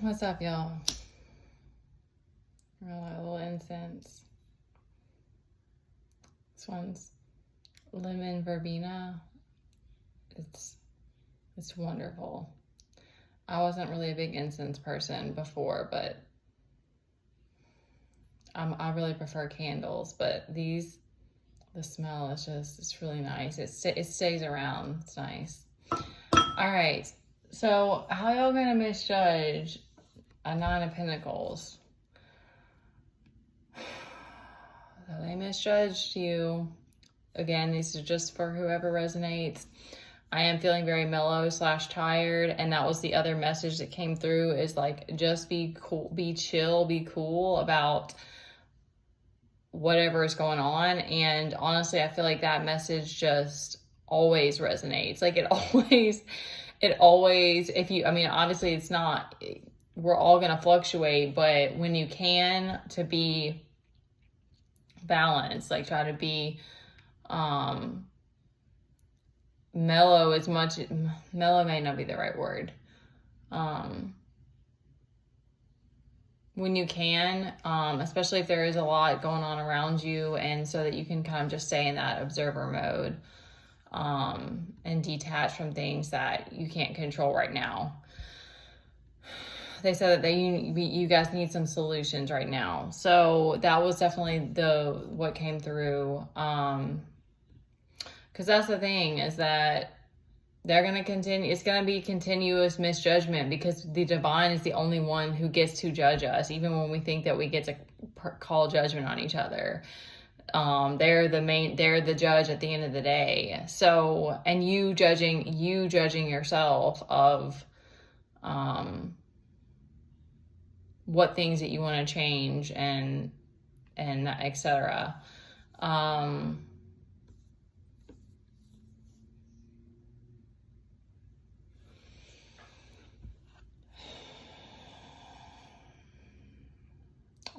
What's up, y'all? A little incense. This one's lemon verbena. It's wonderful. I wasn't really a big incense person before, but I really prefer candles. But the smell is it's really nice. It stays around. It's nice. All right. So how y'all gonna misjudge a Nine of Pentacles? So they misjudged you. Again, these are just for whoever resonates. I am feeling very mellow / tired, and that was the other message that came through, is like, just be cool, be chill, be cool about whatever is going on. And honestly, I feel like that message just always resonates. Like it always, obviously it's not, we're all going to fluctuate, but when you can, to be balanced, like try to be mellow mellow may not be the right word. When you can, especially if there is a lot going on around you, and so that you can kind of just stay in that observer mode, and detach from things that you can't control right now. They said that you guys need some solutions right now. So that was definitely what came through. Because that's the thing, is that they're going to continue. It's going to be continuous misjudgment, because the divine is the only one who gets to judge us, even when we think that we get to call judgment on each other. They're the judge at the end of the day. So, and you judging yourself of, what things that you want to change and etc. All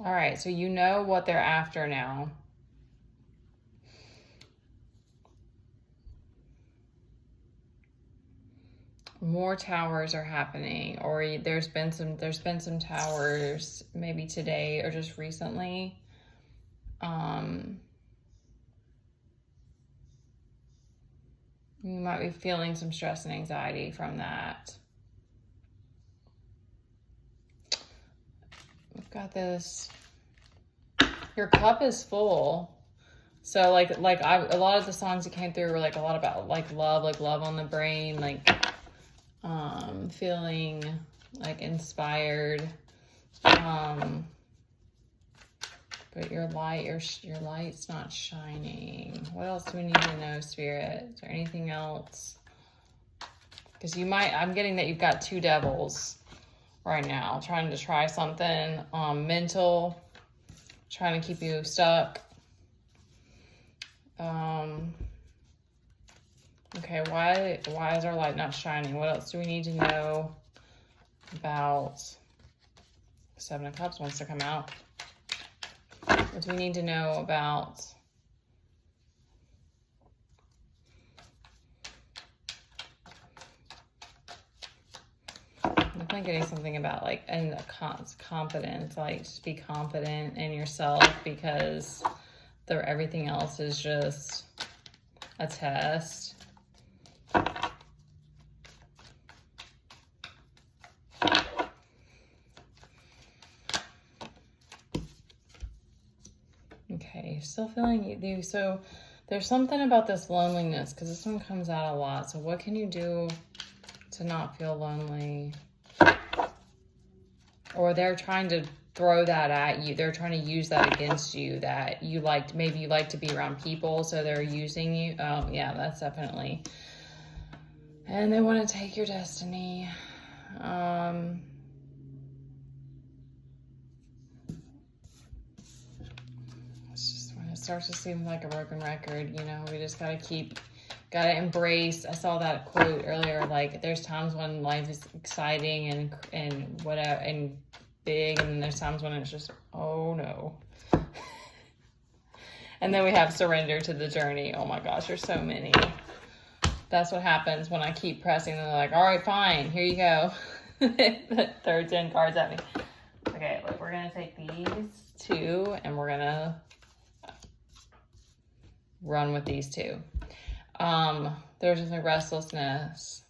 right, so you know what they're after now. More towers are happening, or there's been some towers maybe today or just recently. You might be feeling some stress and anxiety from that. We've got this. Your cup is full. So a lot of the songs that came through were like a lot about like love on the brain, like feeling like inspired. But your light's not shining. What else do we need to know, Spirit? Is there anything else? Because I'm getting that you've got two devils right now, trying to try something mental, trying to keep you stuck. Okay, why is our light not shining? What else do we need to know about? Seven of Cups wants to come out. What do we need to know about? I'm definitely getting something about like, and confidence, like just be confident in yourself, because everything else is just a test. Okay, still feeling you. So there's something about this loneliness, because this one comes out a lot. So what can you do to not feel lonely? Or they're trying to throw that at you. They're trying to use that against you, that maybe you like to be around people, so they're using you. Oh yeah, that's definitely. And they want to take your destiny. It's just when it starts to seem like a broken record, we just gotta embrace. I saw that quote earlier, like there's times when life is exciting and whatever and big, and then there's times when it's just, oh no. And then we have surrender to the journey. Oh my gosh, there's so many. That's what happens when I keep pressing. They're like, all right, fine, here you go. Throw 10 cards at me. Okay, look, we're going to take these 2 and we're going to run with these 2. There's just a restlessness.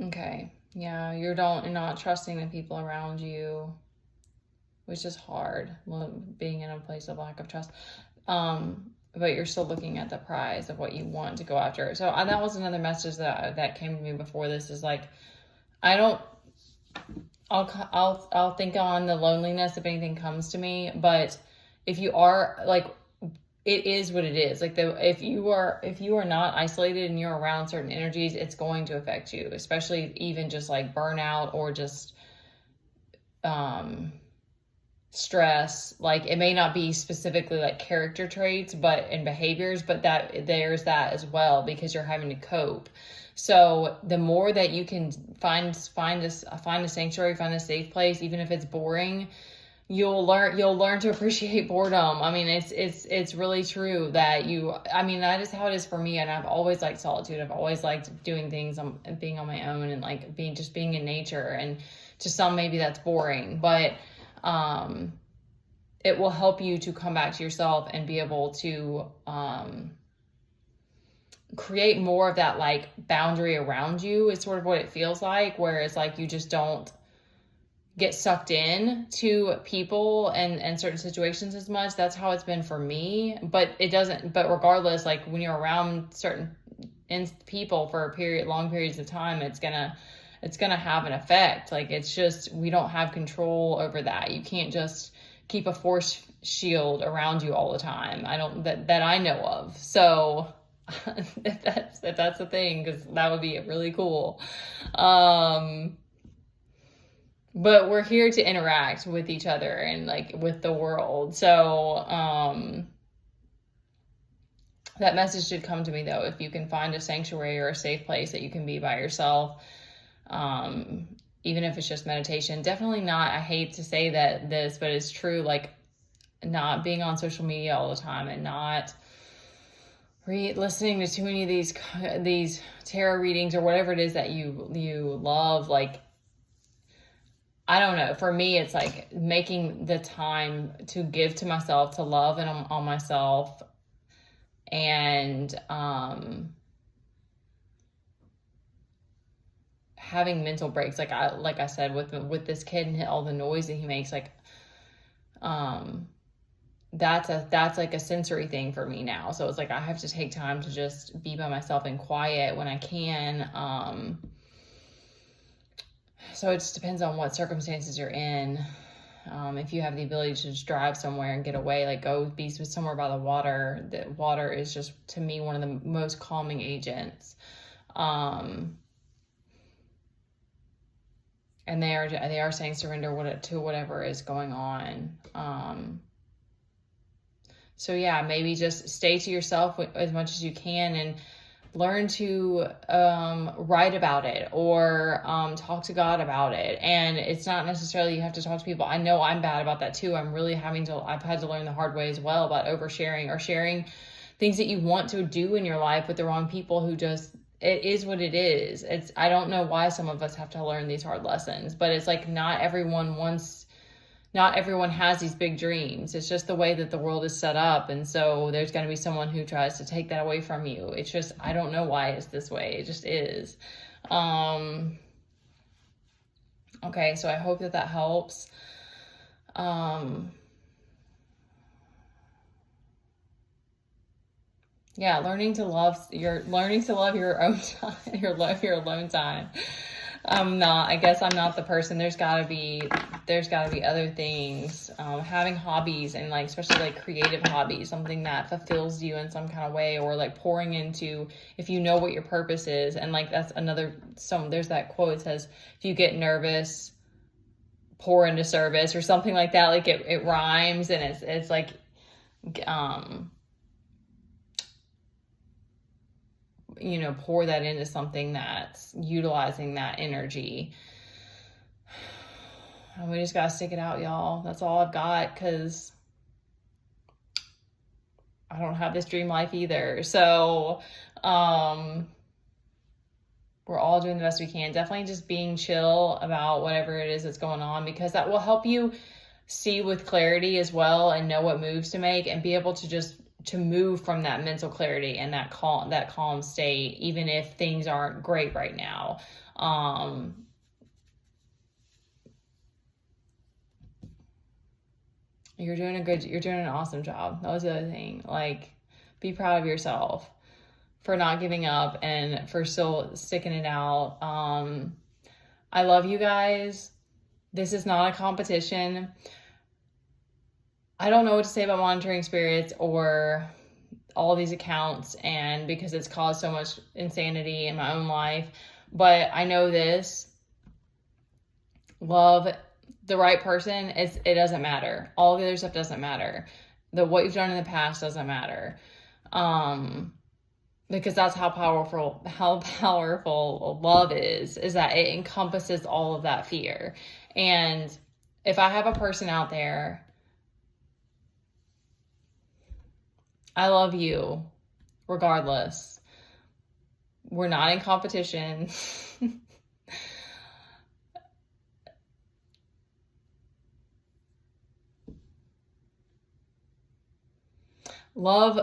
Okay. Yeah, you're not trusting the people around you, which is hard, being in a place of lack of trust. But you're still looking at the prize of what you want to go after. So that was another message that came to me before this, is like, I'll think on the loneliness if anything comes to me, but if you are like, it is what it is. Like, if you are not isolated and you're around certain energies, it's going to affect you, especially even just like burnout or just stress. Like, it may not be specifically like character traits, but in behaviors, but that there's that as well, because you're having to cope. So the more that you can find a sanctuary, find a safe place, even if it's boring, you'll learn to appreciate boredom. I mean, it's really true that that is how it is for me. And I've always liked solitude. I've always liked doing things, being on my own, and like being in nature. And to some, maybe that's boring, but it will help you to come back to yourself and be able to create more of that like boundary around you. It's sort of what it feels like, where it's like you just don't get sucked in to people and certain situations as much. That's how it's been for me. But regardless, like when you're around certain people for long periods of time, it's gonna have an effect. Like, it's just, we don't have control over that. You can't just keep a force shield around you all the time. That I know of. So if that's a thing, because that would be really cool. But we're here to interact with each other and like with the world. So that message should come to me, though, if you can find a sanctuary or a safe place that you can be by yourself. Even if it's just meditation. Definitely not, I hate to say this, but it's true, like not being on social media all the time and not listening to too many of these tarot readings or whatever it is that you love. Like, I don't know. For me, it's like making the time to give to myself, to love and on myself, and having mental breaks. Like I said, with this kid and all the noise that he makes, like that's like a sensory thing for me now. So it's like I have to take time to just be by myself and quiet when I can. So it just depends on what circumstances you're in. If you have the ability to just drive somewhere and get away, like go be somewhere by the water. The water is just, to me, one of the most calming agents. And they are saying surrender to whatever is going on. So yeah, maybe just stay to yourself as much as you can and learn to write about it or talk to God about it. And it's not necessarily you have to talk to people. I know I'm bad about that too. I've had to learn the hard way as well about oversharing or sharing things that you want to do in your life with the wrong people who just, it is what it is. I don't know why some of us have to learn these hard lessons, but it's like not everyone has these big dreams. It's just the way that the world is set up. And so there's going to be someone who tries to take that away from you. It's just, I don't know why it's this way. It just is. Okay, so I hope that helps. Yeah, learning to love your own time, your alone time. I guess I'm not the person. There's gotta be other things. Having hobbies and like, especially like creative hobbies, something that fulfills you in some kind of way, or like pouring into, if you know what your purpose is. And like, that's there's that quote that says, if you get nervous, pour into service, or something like that. Like it rhymes, and it's like, pour that into something that's utilizing that energy. And we just got to stick it out, y'all. That's all I've got, because I don't have this dream life either. So, We're all doing the best we can. Definitely just being chill about whatever it is that's going on, because that will help you see with clarity as well and know what moves to make and be able to just to move from that mental clarity and that calm state, even if things aren't great right now. You're doing an awesome job. That was the other thing. Like, be proud of yourself for not giving up and for still sticking it out. I love you guys. This is not a competition. I don't know what to say about monitoring spirits or all these accounts, and because it's caused so much insanity in my own life. But I know this: love the right person. It doesn't matter. All the other stuff doesn't matter. What you've done in the past doesn't matter. Because that's how powerful love is that it encompasses all of that fear. And if I have a person out there, I love you regardless. We're not in competition. Love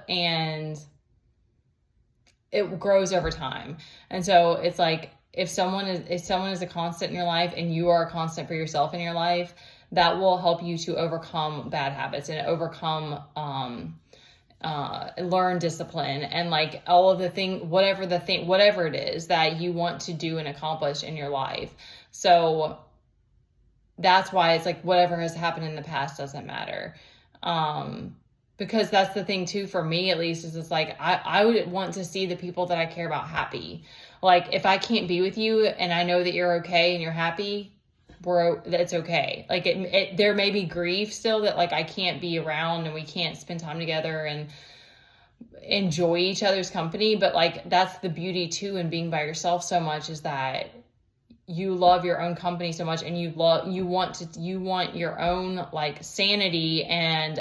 and it grows over time. And so it's like, if someone is a constant in your life and you are a constant for yourself in your life, that will help you to overcome bad habits and overcome, learn discipline and like all of whatever it is that you want to do and accomplish in your life. So that's why it's like, whatever has happened in the past doesn't matter. Because that's the thing too, for me at least, is it's like, I would want to see the people that I care about happy. Like, if I can't be with you and I know that you're okay and you're happy, that's okay. Like, there may be grief still that like I can't be around and we can't spend time together and enjoy each other's company. But like, that's the beauty too in being by yourself so much, is that you love your own company so much, and you want your own like sanity, and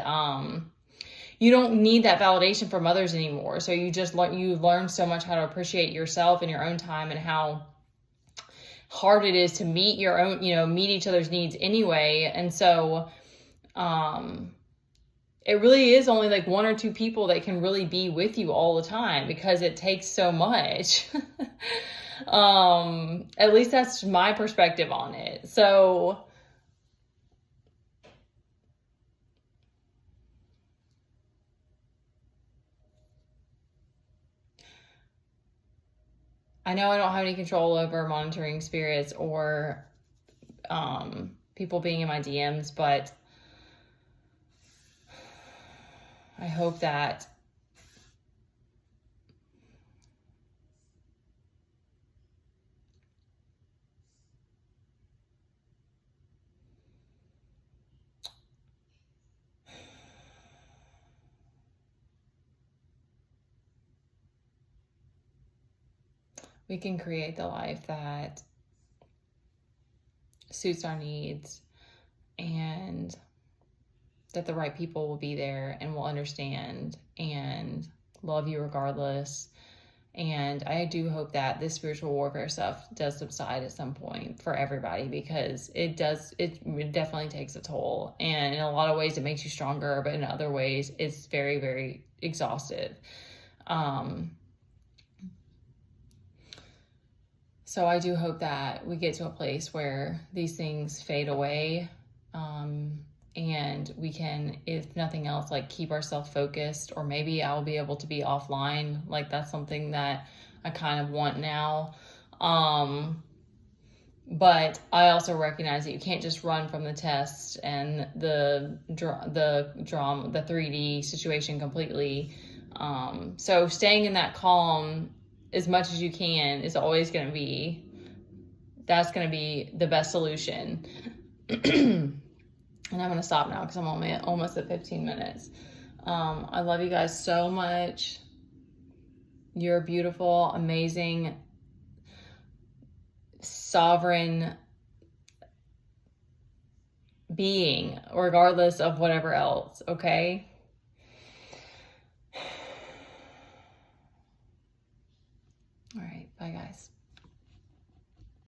you don't need that validation from others anymore. So you learn so much how to appreciate yourself and your own time, and how hard it is to meet each other's needs anyway. And so, it really is only like one or two people that can really be with you all the time, because it takes so much. At least that's my perspective on it. So I know I don't have any control over monitoring spirits or people being in my DMs, but I hope that we can create the life that suits our needs, and that the right people will be there and will understand and love you regardless. And I do hope that this spiritual warfare stuff does subside at some point for everybody, because it definitely takes a toll. And in a lot of ways it makes you stronger, but in other ways it's very, very exhaustive. So I do hope that we get to a place where these things fade away, and we can, if nothing else, like keep ourselves focused, or maybe I'll be able to be offline. Like, that's something that I kind of want now. But I also recognize that you can't just run from the test and the drama, the 3D situation completely. So staying in that calm as much as you can is always going to be, that's going to be the best solution. And I'm going to stop now because I'm only almost at 15 minutes. I love you guys so much. You're a beautiful, amazing, sovereign being, regardless of whatever else, okay? All right. Bye, guys.